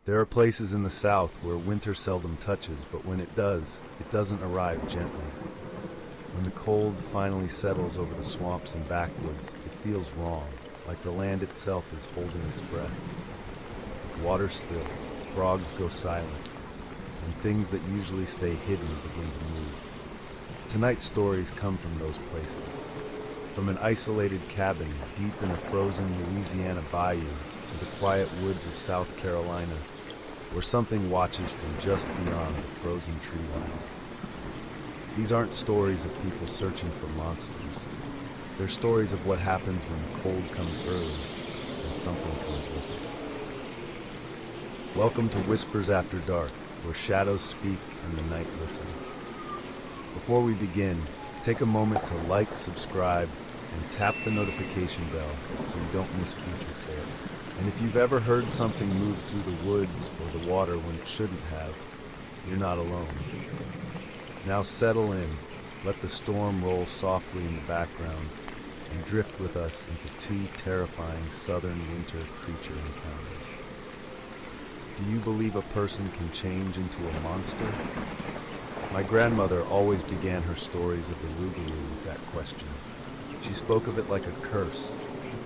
There are places in the south where winter seldom touches, but when it does, it doesn't arrive gently. When the cold finally settles over the swamps and backwoods, it feels wrong, like the land itself is holding its breath. Water stills, frogs go silent, and things that usually stay hidden begin to move. Tonight's stories come from those places. From an isolated cabin deep in a frozen Louisiana bayou to the quiet woods of South Carolina, where something watches from just beyond the frozen tree line. These aren't stories of people searching for monsters. They're stories of what happens when the cold comes early and something comes with it. Welcome to Whispers After Dark, where shadows speak and the night listens. Before we begin, take a moment to like, subscribe, and tap the notification bell so you don't miss future tales. And if you've ever heard something move through the woods or the water when it shouldn't have, you're not alone. Now settle in, let the storm roll softly in the background, and drift with us into two terrifying southern winter creature encounters. Do you believe a person can change into a monster? My grandmother always began her stories of the Rougarou with that question. She spoke of it like a curse,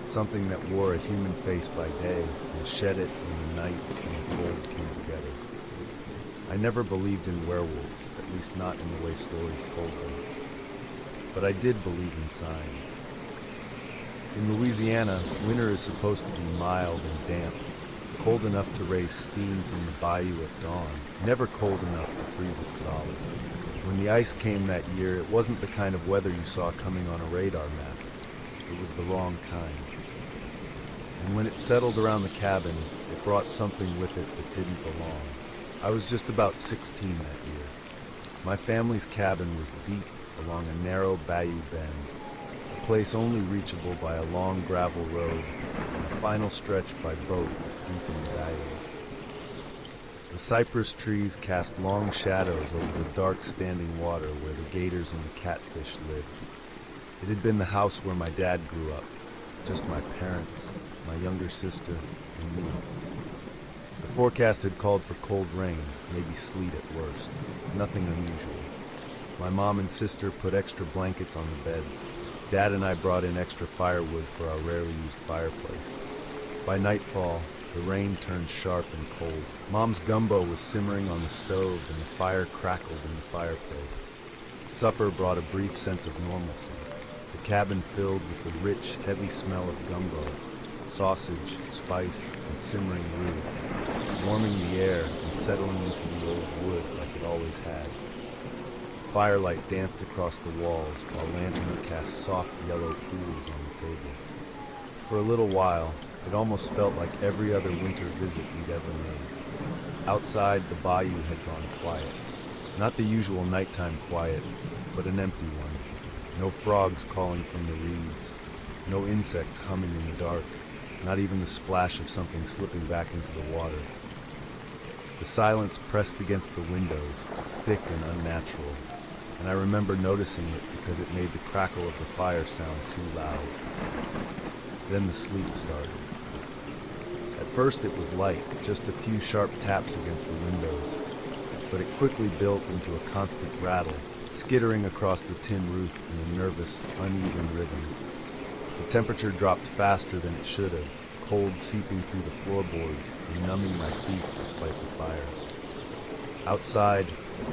something that wore a human face by day and shed it in the night when the cold came together. I never believed in werewolves, at least not in the way stories told them. But I did believe in signs. In Louisiana, winter is supposed to be mild and damp, cold enough to raise steam from the bayou at dawn, never cold enough to freeze it solid. When the ice came that year, it wasn't the kind of weather you saw coming on a radar map. It was the wrong kind. And when it settled around the cabin, it brought something with it that didn't belong. I was just about 16 that year. My family's cabin was deep along a narrow bayou bend, a place only reachable by a long gravel road and a final stretch by boat deep in the bayou. The cypress trees cast long shadows over the dark standing water where the gators and the catfish lived. It had been the house where my dad grew up, just my parents, my younger sister, and me. The forecast had called for cold rain, maybe sleet at worst, nothing unusual. My mom and sister put extra blankets on the beds. Dad and I brought in extra firewood for our rarely used fireplace. By nightfall, the rain turned sharp and cold. Mom's gumbo was simmering on the stove and the fire crackled in the fireplace. Supper brought a brief sense of normalcy. The cabin filled with the rich, heavy smell of gumbo, sausage, spice, and simmering roux, warming the air and settling into the old wood like it always had. Firelight danced across the walls while lanterns cast soft yellow pools on the table. For a little while, it almost felt like every other winter visit we'd ever made. Outside, the bayou had gone quiet. Not the usual nighttime quiet, but an empty one. No frogs calling from the reeds. No insects humming in the dark. Not even the splash of something slipping back into the water. The silence pressed against the windows, thick and unnatural, and I remember noticing it because it made the crackle of the fire sound too loud. Then the sleet started. At first it was light, just a few sharp taps against the windows, but it quickly built into a constant rattle, skittering across the tin roof in a nervous, uneven rhythm. The temperature dropped faster than it should have, cold seeping through the floorboards and numbing my feet despite the fire. Outside,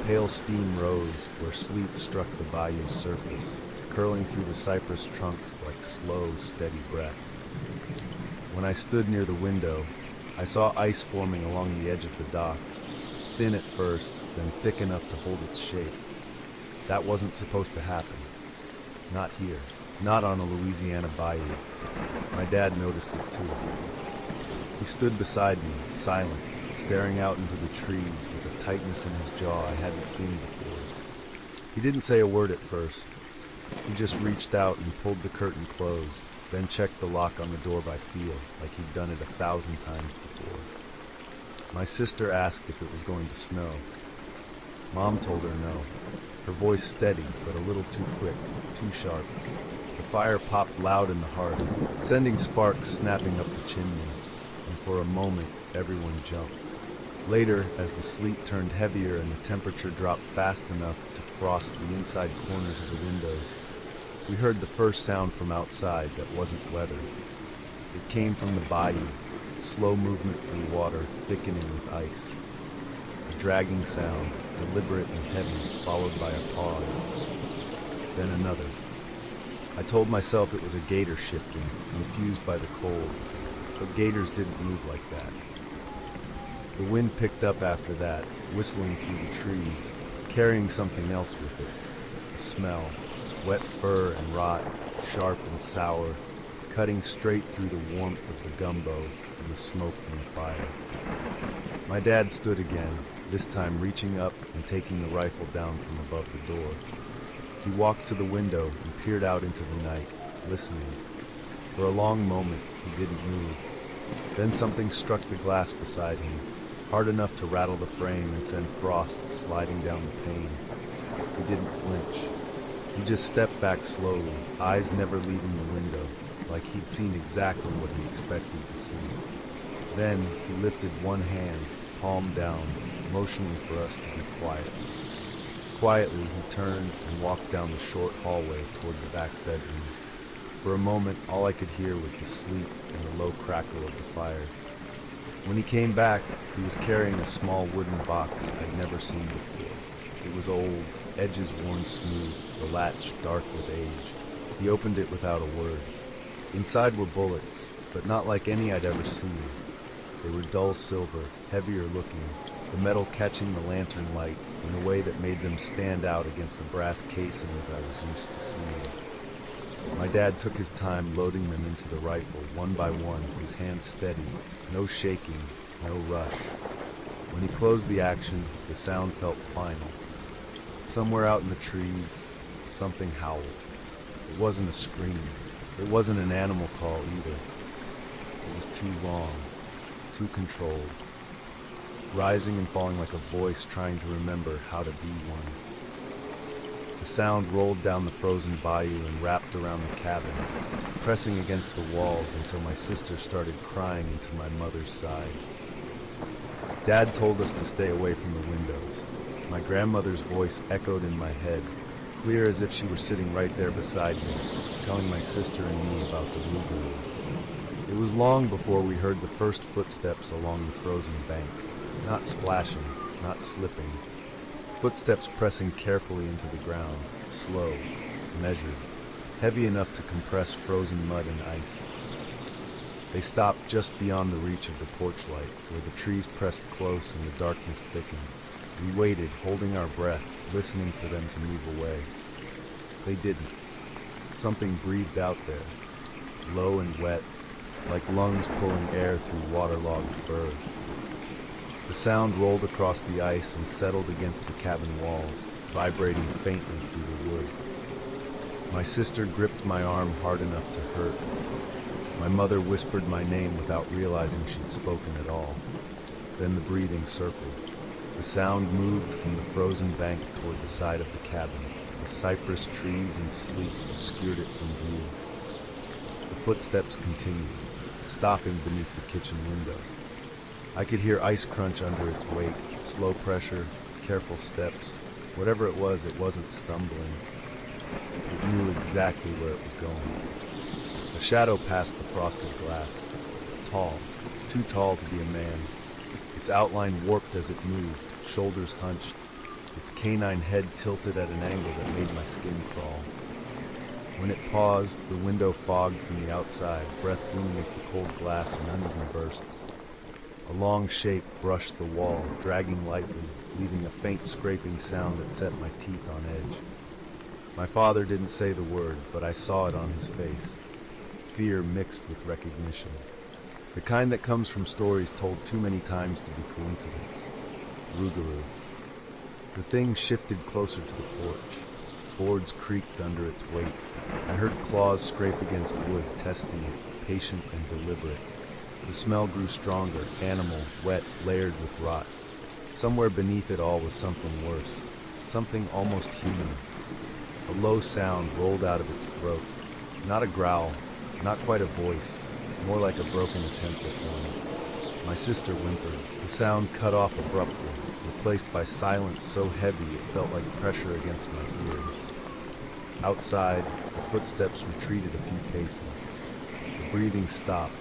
pale steam rose where sleet struck the bayou's surface, curling through the cypress trunks like slow, steady breath. When I stood near the window, I saw ice forming along the edge of the dock, thin at first, then thick enough to hold its shape. That wasn't supposed to happen. Not here. Not on a Louisiana bayou. My dad noticed it too. He stood beside me, silent, staring out into the trees with a tightness in his jaw I hadn't seen before. He didn't say a word at first. He just reached out and pulled the curtain closed, then checked the lock on the door by feel, like he'd done it 1,000 times before. My sister asked if it was going to snow. Mom told her no. Her voice steady, but a little too quick, too sharp. The fire popped loud in the hearth, sending sparks snapping up the chimney, and for a moment everyone jumped. Later, as the sleet turned heavier and the temperature dropped fast enough to frost the inside corners of the windows, we heard the first sound from outside that wasn't weather. It came from the bayou, slow movement through water thickening with ice. A dragging sound, deliberate and heavy, followed by a pause. Then another. I told myself it was a gator shifting, confused by the cold, but gators didn't move like that. The wind picked up after that, whistling through the trees, carrying something else with it. A smell, wet fur and rot, sharp and sour, cutting straight through the warmth of the gumbo and the smoke from the fire. My dad stood again, this time reaching up and taking the rifle down from above the door. He walked to the window and peered out into the night, listening. For a long moment, he didn't move. Then something struck the glass beside him, hard enough to rattle the frame and send frost sliding down the pane. He didn't flinch. He just stepped back slowly, eyes never leaving the window, like he'd seen exactly what he expected to see. Then he lifted one hand, palm down, motioning for us to be quiet. Quietly, he turned and walked down the short hallway toward the back bedroom. For a moment, all I could hear was the sleet and the low crackle of the fire. When he came back, he was carrying a small wooden box I'd never seen before. It was old, edges worn smooth, the latch dark with age. He opened it without a word. Inside were bullets, but not like any I'd ever seen. They were dull silver, heavier looking, the metal catching the lantern light in a way that made them stand out against the brass casings I was used to seeing. My dad took his time loading them into the rifle, one by one, his hands steady, no shaking, no rush. When he closed the action, the sound felt final. Somewhere out in the trees, something howled. It wasn't a scream. It wasn't an animal call either. It was too long, too controlled, rising and falling like a voice trying to remember how to be one. The sound rolled down the frozen bayou and wrapped around the cabin, pressing against the walls until my sister started crying into my mother's side. Dad told us to stay away from the windows. My grandmother's voice echoed in my head, clear as if she were sitting right there beside me, telling my sister and me about the Rougarou. It was long before we heard the first footsteps along the frozen bank, not splashing, not slipping. Footsteps pressing carefully into the ground, slow, measured, heavy enough to compress frozen mud and ice. They stopped just beyond the reach of the porch light, where the trees pressed close and the darkness thickened. We waited, holding our breath, listening for them to move away. They didn't. Something breathed out there, low and wet, like lungs pulling air through waterlogged fur. The sound rolled across the ice and settled against the cabin walls, vibrating faintly through the wood. My sister gripped my arm hard enough to hurt. My mother whispered my name without realizing she'd spoken at all. Then the breathing circled. The sound moved from the frozen bank toward the side of the cabin. The cypress trees and sleet obscured it from view. The footsteps continued, stopping beneath the kitchen window. I could hear ice crunch under its weight, slow pressure, careful steps. Whatever it wasn't stumbling. It knew exactly where it was going. A shadow passed the frosted glass. Tall, too tall to be a man. Its outline warped as it moved, shoulders hunched, its canine head tilted at an angle that made my skin crawl. When it paused, the window fogged from the outside, breath blew against the cold glass in uneven bursts. A long shape brushed the wall, dragging lightly, leaving a faint scraping sound that set my teeth on edge. My father didn't say the word, but I saw it on his face. Fear mixed with recognition. The kind that comes from stories told too many times to be coincidence. Rougarou. The thing shifted closer to the porch. Boards creaked under its weight. I heard claws scrape against wood, testing it, patient and deliberate. The smell grew stronger, animal, wet, layered with rot. Somewhere beneath it all was something worse, something almost human. A low sound rolled out of its throat. Not a growl, not quite a voice, more like a broken attempt at one. My sister whimpered. The sound cut off abruptly, replaced by silence so heavy it felt like pressure against my ears. Outside, the footsteps retreated a few paces. The breathing stopped.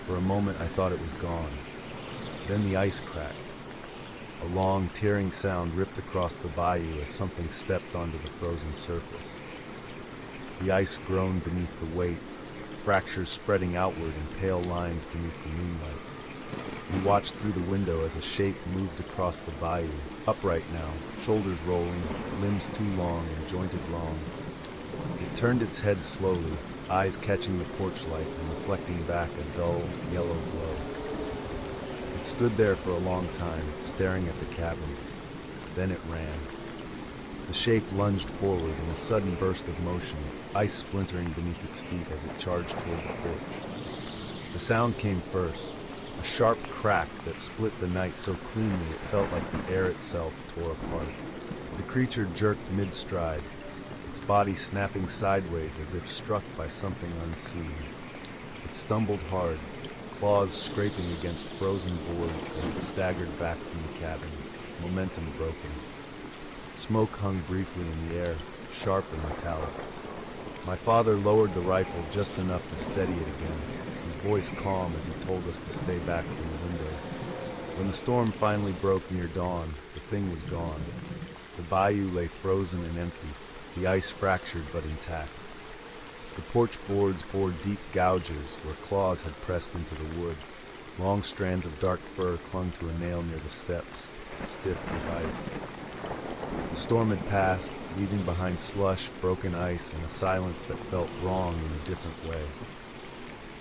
For a moment I thought it was gone. Then the ice cracked. A long, tearing sound ripped across the bayou as something stepped onto the frozen surface. The ice groaned beneath the weight, fractures spreading outward in pale lines beneath the moonlight. We watched through the window as a shape moved across the bayou, upright now, shoulders rolling, limbs too long and jointed long. It turned its head slowly, eyes catching the porch light and reflecting back a dull, yellow glow. It stood there for a long time, staring at the cabin. Then it ran. The shape lunged forward in a sudden burst of motion, ice splintering beneath its feet as it charged toward the porch. The sound came first, a sharp crack that split the night so cleanly it felt like the air itself tore apart. The creature jerked mid-stride, its body snapping sideways as if struck by something unseen. It stumbled hard, claws scraping against frozen boards as it staggered back from the cabin, momentum broken. Smoke hung briefly in the air, sharp and metallic. My father lowered the rifle just enough to steady it again, his voice calm as he told us to stay back from the windows. When the storm finally broke near dawn, the thing was gone. The bayou lay frozen and empty, the ice fractured but intact. The porch boards bore deep gouges where claws had pressed into the wood. Long strands of dark fur clung to a nail near the steps, stiff with ice. The storm had passed, leaving behind slush, broken ice, and a silence that felt wrong in a different way.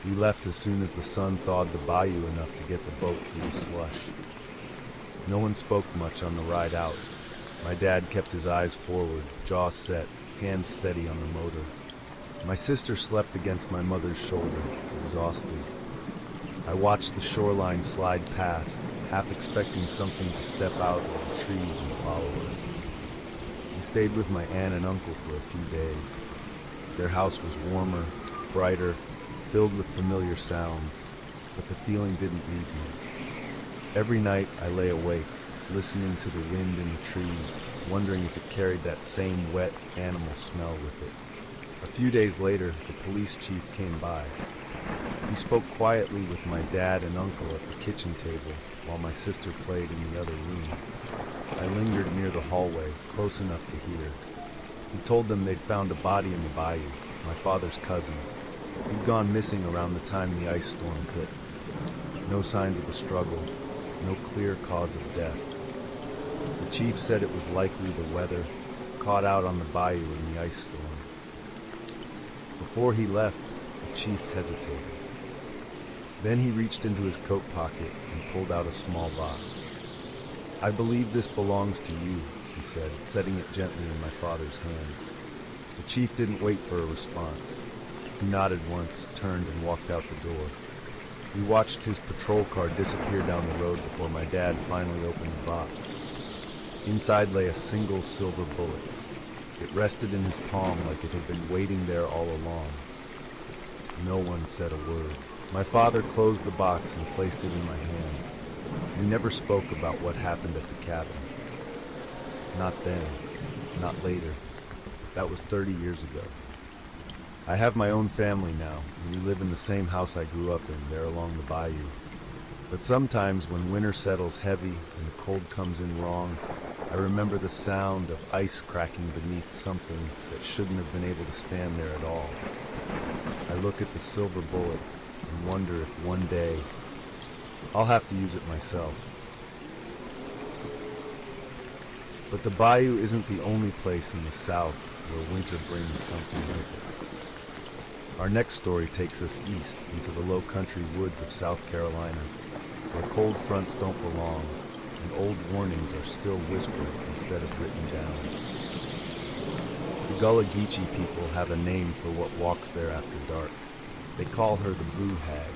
We left as soon as the sun thawed the bayou enough to get the boat through the slush. No one spoke much on the ride out. My dad kept his eyes forward, jaw set, hands steady on the motor. My sister slept against my mother's shoulder, exhausted. I watched the shoreline slide past, half expecting something to step out of the trees and follow us. We stayed with my aunt and uncle for a few days. Their house was warmer, brighter, filled with familiar sounds, but the feeling didn't leave me. Every night I lay awake, listening to the wind in the trees, wondering if it carried that same wet animal smell with it. A few days later, the police chief came by. He spoke quietly with my dad and uncle at the kitchen table while my sister played in the other room. I lingered near the hallway, close enough to hear. He told them they'd found a body in the bayou, my father's cousin. He'd gone missing around the time the ice storm hit. No signs of a struggle, no clear cause of death. The chief said it was likely the weather, caught out on the bayou in the ice storm. Before he left, the chief hesitated. Then he reached into his coat pocket and pulled out a small box. "I believe this belongs to you," he said, setting it gently in my father's hand. The chief didn't wait for a response. He nodded once, turned, and walked out the door. We watched his patrol car disappear down the road before my dad finally opened the box. Inside lay a single silver bullet. It rested in his palm like it had been waiting there all along. No one said a word. My father closed the box and placed it in my hand. We never spoke about what happened at the cabin. Not then, not later. That was 30 years ago. I have my own family now, and we live in the same house I grew up in, there along the bayou. But sometimes when winter settles heavy and the cold comes in wrong, I remember the sound of ice cracking beneath something that shouldn't have been able to stand there at all. I look at the silver bullet and wonder if one day I'll have to use it myself. But the bayou isn't the only place in the South where winter brings something with it. Our next story takes us east into the low country woods of South Carolina, where cold fronts don't belong and old warnings are still whispered instead of written down. The Gullah Geechee people have a name for what walks there after dark. They call her the Boo Hag.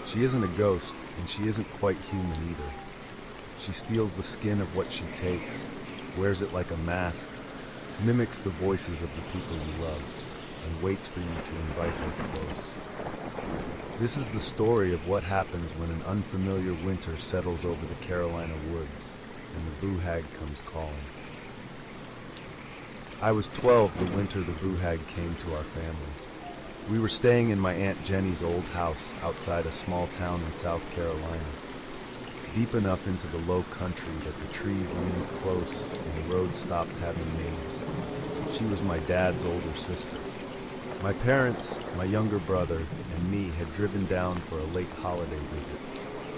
She isn't a ghost, and she isn't quite human either. She steals the skin of what she takes, wears it like a mask, mimics the voices of the people you love. and waits for you to invite her close. This is the story of what happens when an unfamiliar winter settles over the Carolina woods and the Boo Hag comes calling. I was 12 the winter the Boo Hag came to our family. We were staying in my Aunt Jenny's old house outside a small town in South Carolina, deep enough into the low country that the trees leaned close and the road stopped having names. She was my dad's older sister. My parents, my younger brother, and me had driven down for a late holiday visit,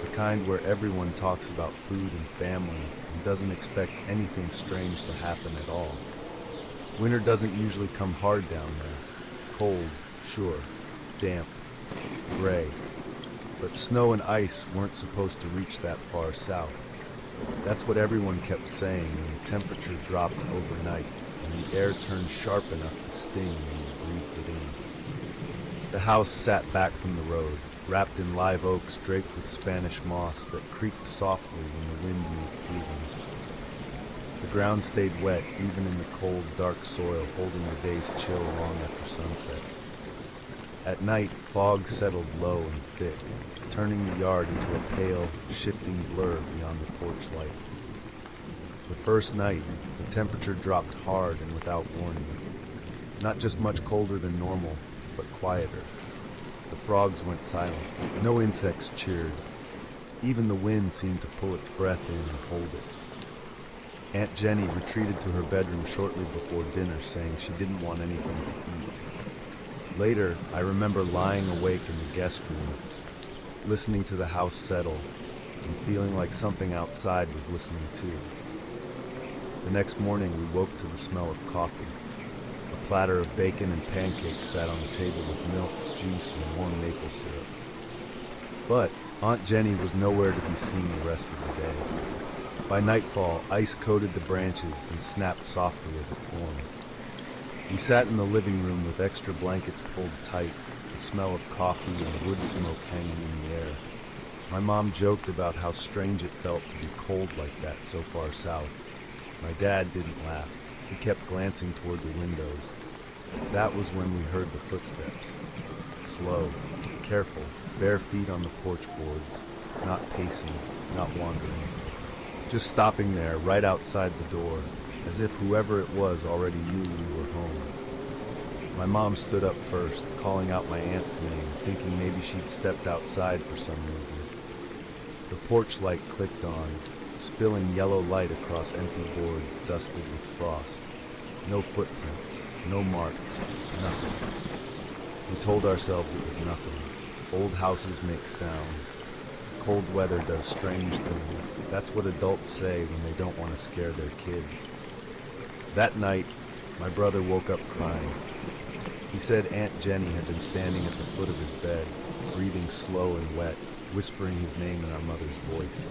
the kind where everyone talks about food and family and doesn't expect anything strange to happen at all. Winter doesn't usually come hard down there. Cold, sure, damp, gray. But snow and ice weren't supposed to reach that far south. That's what everyone kept saying when the temperature dropped overnight and the air turned sharp enough to sting when you breathed it in. The house sat back from the road, wrapped in live oaks draped with Spanish moss that creaked softly when the wind moved through them. The ground stayed wet even in the cold, dark soil holding the day's chill long after sunset. At night, fog settled low and thick, turning the yard into a pale, shifting blur beyond the porch light. The first night, the temperature dropped hard and without warning. Not just much colder than normal, but quieter. The frogs went silent. No insects chirred. Even the wind seemed to pull its breath in and hold it. Aunt Jenny retreated to her bedroom shortly before dinner, saying she didn't want anything to eat. Later, I remember lying awake in the guest room, listening to the house settle, and feeling like something outside was listening too. The next morning, we woke to the smell of coffee. A platter of bacon and pancakes sat on the table with milk, juice, and warm maple syrup. But Aunt Jenny was nowhere to be seen the rest of the day. By nightfall, ice coated the branches and snapped softly as it formed. We sat in the living room with extra blankets pulled tight, the smell of coffee and wood smoke hanging in the air. My mom joked about how strange it felt to be cold like that so far south. My dad didn't laugh. He kept glancing toward the windows. That was when we heard the footsteps. Slow, careful, bare feet on the porch boards, not pacing, not wandering. Just stopping there, right outside the door, as if whoever it was already knew we were home. My mom stood up first, calling out my aunt's name, thinking maybe she'd stepped outside for some reason. The porch light clicked on, spilling yellow light across empty boards dusted with frost. No footprints, no marks, nothing. We told ourselves it was nothing. Old houses make sounds. Cold weather does strange things. That's what adults say when they don't want to scare their kids. That night, my brother woke up crying. He said Aunt Jenny had been standing at the foot of his bed, breathing slow and wet, whispering his name in our mother's voice.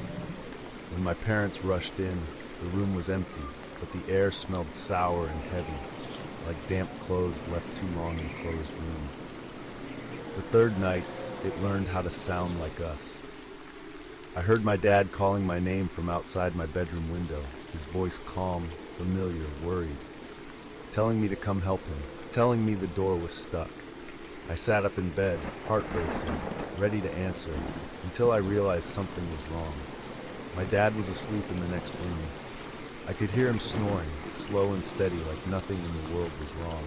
When my parents rushed in, the room was empty, but the air smelled sour and heavy, like damp clothes left too long in a closed room. The third night, it learned how to sound like us. I heard my dad calling my name from outside my bedroom window, his voice calm, familiar, worried, telling me to come help him, telling me the door was stuck. I sat up in bed, heart racing, ready to answer, until I realized something was wrong. My dad was asleep in the next room. I could hear him snoring, slow and steady, like nothing in the world was wrong.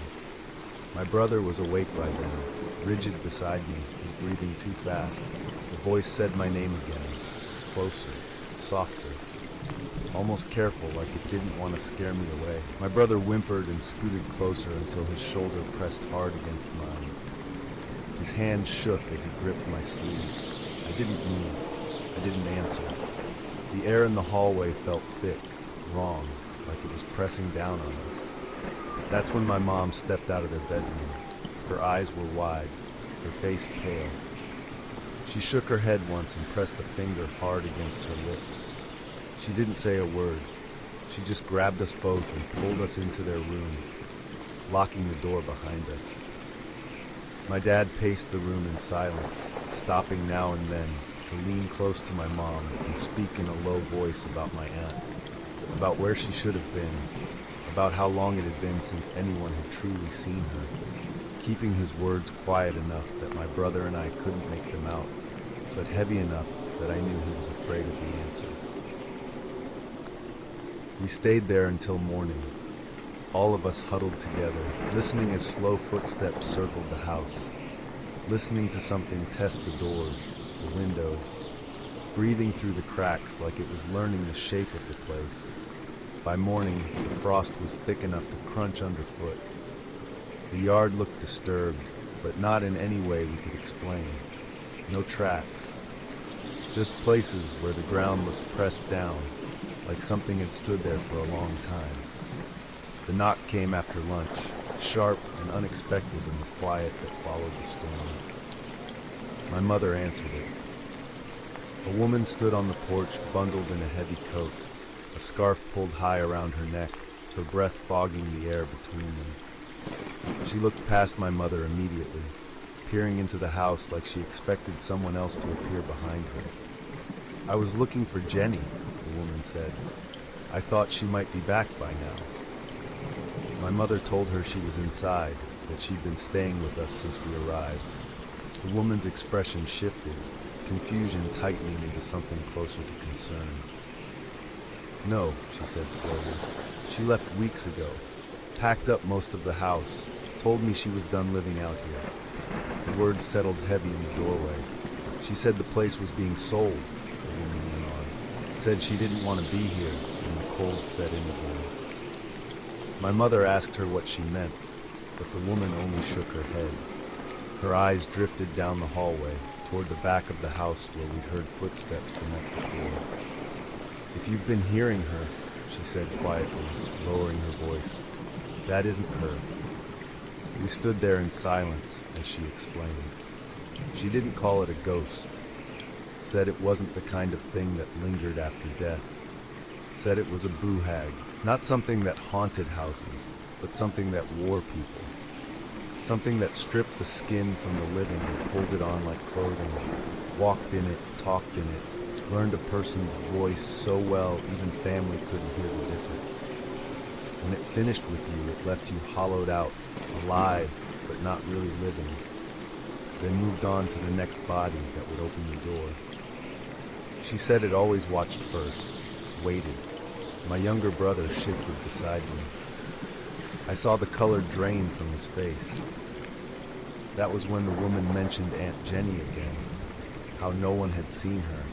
My brother was awake by then, rigid beside me, his breathing too fast. The voice said my name again, closer, softer, almost careful, like it didn't want to scare me away. My brother whimpered and scooted closer until his shoulder pressed hard against mine. His hand shook as he gripped my sleeve. I didn't move. I didn't answer. The air in the hallway felt thick, wrong, like it was pressing down on us. That's when my mom stepped out of their bedroom. Her eyes were wide, her face pale. She shook her head once and pressed a finger hard against her lips. She didn't say a word. She just grabbed us both and pulled us into their room, locking the door behind us. My dad paced the room in silence, stopping now and then to lean close to my mom and speak in a low voice about my aunt, about where she should have been, about how long it had been since anyone had truly seen her. keeping his words quiet enough that my brother and I couldn't make them out, but heavy enough that I knew he was afraid of the answer. We stayed there until morning, all of us huddled together, listening as slow footsteps circled the house, listening to something test the doors, the windows, breathing through the cracks like it was learning the shape of the place. By morning, the frost was thick enough to crunch underfoot. The yard looked disturbed, but not in any way we could explain. No tracks, just places where the ground looked pressed down, like something had stood there for a long time. The knock came after lunch, sharp and unexpected in the quiet that followed the storm. My mother answered it. A woman stood on the porch, bundled in a heavy coat, a scarf pulled high around her neck, her breath fogging the air between them. She looked past my mother immediately, peering into the house like she expected someone else to appear behind her. "I was looking for Jenny," the woman said. "I thought she might be back by now." My mother told her she was inside, that she'd been staying with us since we arrived. The woman's expression shifted, confusion tightening into something closer to concern. "No," she said slowly. "She left weeks ago, packed up most of the house, told me she was done living out here." The words settled heavy in the doorway. "She said the place was being sold," the woman went on. "Said she didn't want to be here," and the cold set in again. My mother asked her what she meant, but the woman only shook her head. Her eyes drifted down the hallway, toward the back of the house where we'd heard footsteps the night before. "If you've been hearing her," she said quietly, lowering her voice, "that isn't her." We stood there in silence as she explained. She didn't call it a ghost. Said it wasn't the kind of thing that lingered after death. Said it was a Boo Hag, not something that haunted houses, but something that wore people. Something that stripped the skin from the living and pulled it on like clothing, walked in it, talked in it, learned a person's voice so well even family couldn't hear the difference. When it finished with you, it left you hollowed out, alive, but not really living. Then moved on to the next body that would open the door. She said it always watched first, waited. My younger brother shifted beside me. I saw the color drain from his face. That was when the woman mentioned Aunt Jenny again, how no one had seen her,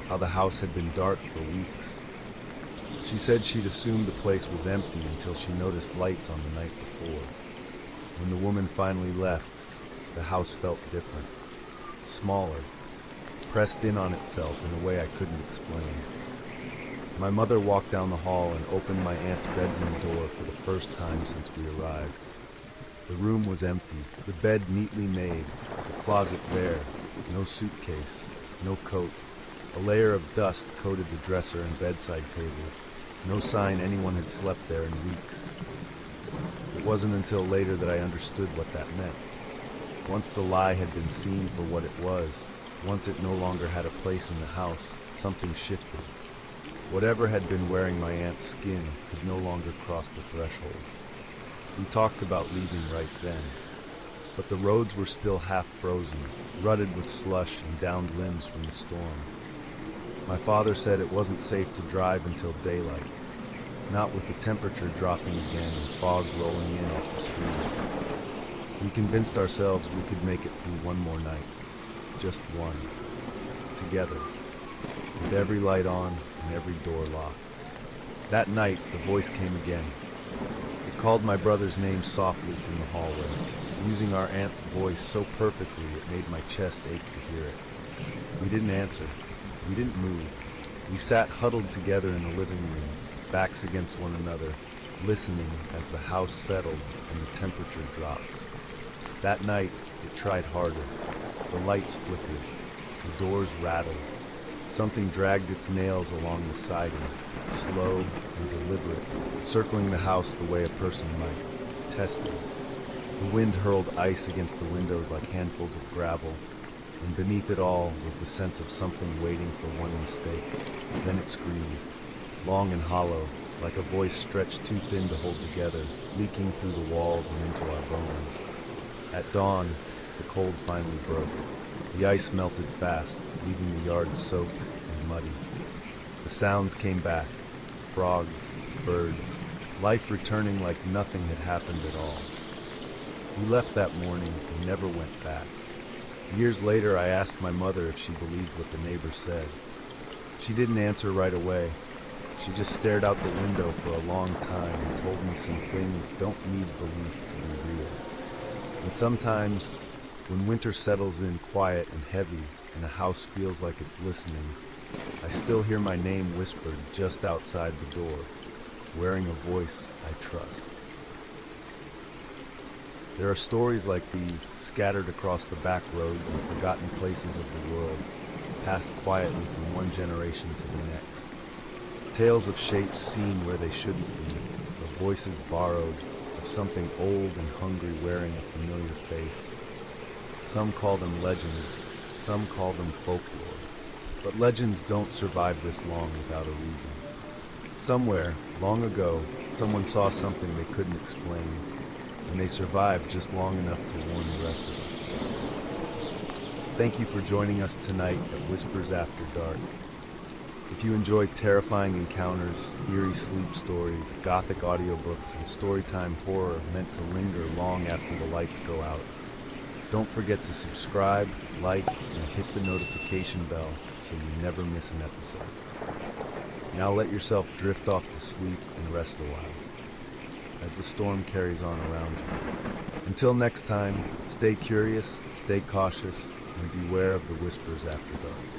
how the house had been dark for weeks. She said she'd assumed the place was empty until she noticed lights on the night before. When the woman finally left, the house felt different, smaller, pressed in on itself in a way I couldn't explain. My mother walked down the hall and opened my aunt's bedroom door for the first time since we arrived. The room was empty, the bed neatly made, the closet bare, no suitcase, no coat. A layer of dust coated the dresser and bedside tables, no sign anyone had slept there in weeks. It wasn't until later that I understood what that meant. Once the lie had been seen for what it was, once it no longer had a place in the house, something shifted. Whatever had been wearing my aunt's skin could no longer cross the threshold. We talked about leaving right then, but the roads were still half frozen, rutted with slush and downed limbs from the storm. My father said it wasn't safe to drive until daylight, not with the temperature dropping again and fog rolling in off the trees. We convinced ourselves we could make it through one more night, just one, together, with every light on and every door locked. That night, the voice came again. It called my brother's name softly from the hallway, using our aunt's voice so perfectly it made my chest ache to hear it. We didn't answer. We didn't move. We sat huddled together in the living room, backs against one another, listening as the house settled and the temperature dropped. That night, it tried harder. The lights flickered. The doors rattled. Something dragged its nails along the siding, slow and deliberate, circling the house the way a person might, testing. The wind hurled ice against the windows like handfuls of gravel, and beneath it all was the sense of something waiting for one mistake. Then it screamed, long and hollow, like a voice stretched too thin to hold together, leaking through the walls and into our bones. At dawn, the cold finally broke. The ice melted fast, leaving the yard soaked and muddy. The sounds came back. Frogs, birds, life returning like nothing had happened at all. We left that morning and never went back. Years later, I asked my mother if she believed what the neighbors said. She didn't answer right away. She just stared out the window for a long time and told me some things don't need belief to be real. And sometimes, when winter settles in quiet and heavy and a house feels like it's listening, I still hear my name whispered just outside the door, wearing a voice I trust. There are stories like these scattered across the back roads and forgotten places of the world, passed quietly from one generation to the next. Tales of shapes seen where they shouldn't be, of voices borrowed, of something old and hungry wearing a familiar face. Some call them legends, some call them folklore. But legends don't survive this long without a reason. Somewhere, long ago, someone saw something they couldn't explain, and they survived just long enough to warn the rest of us. Thank you for joining us tonight at Whispers After Dark. If you enjoyed terrifying encounters, eerie sleep stories, gothic audiobooks, and storytime horror meant to linger long after the lights go out, don't forget to subscribe, like, and hit the notification bell so you never miss an episode. Now let yourself drift off to sleep and rest a while as the storm carries on around you. Until next time, stay curious, stay cautious, and beware of the whispers after dark.